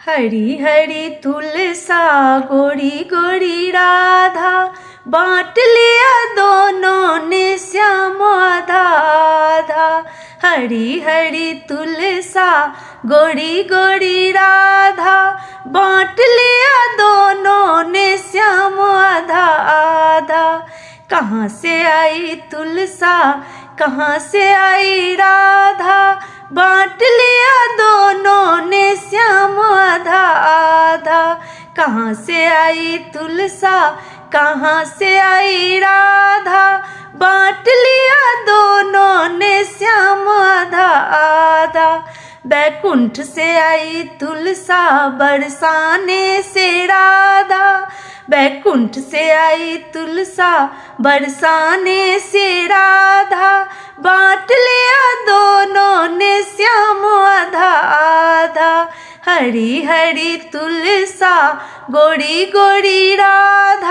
हरी हरी तुलसा गोरी गोरी राधा, बांट लिया दोनों ने श्याम आधा आधा। हरी हरी तुलसा गोरी गोरी राधा, बांट लिया दोनों ने श्याम आधा आधा। कहाँ से आई तुलसा कहाँ से आई राधा, बांट लिया दोनों ने श्याम आधा आधा। कहाँ से आई तुलसा कहाँ से आई राधा, बांट लिया दोनों ने श्याम आधा आधा। बैकुंठ से आई तुलसा बरसाने से राधा, बैकुंठ से आई तुलसा बरसाने से राधा। बांट लिया दोनों ने श्याम आधा आधा। हरी हरी तुलसा गोरी गोरी राधा।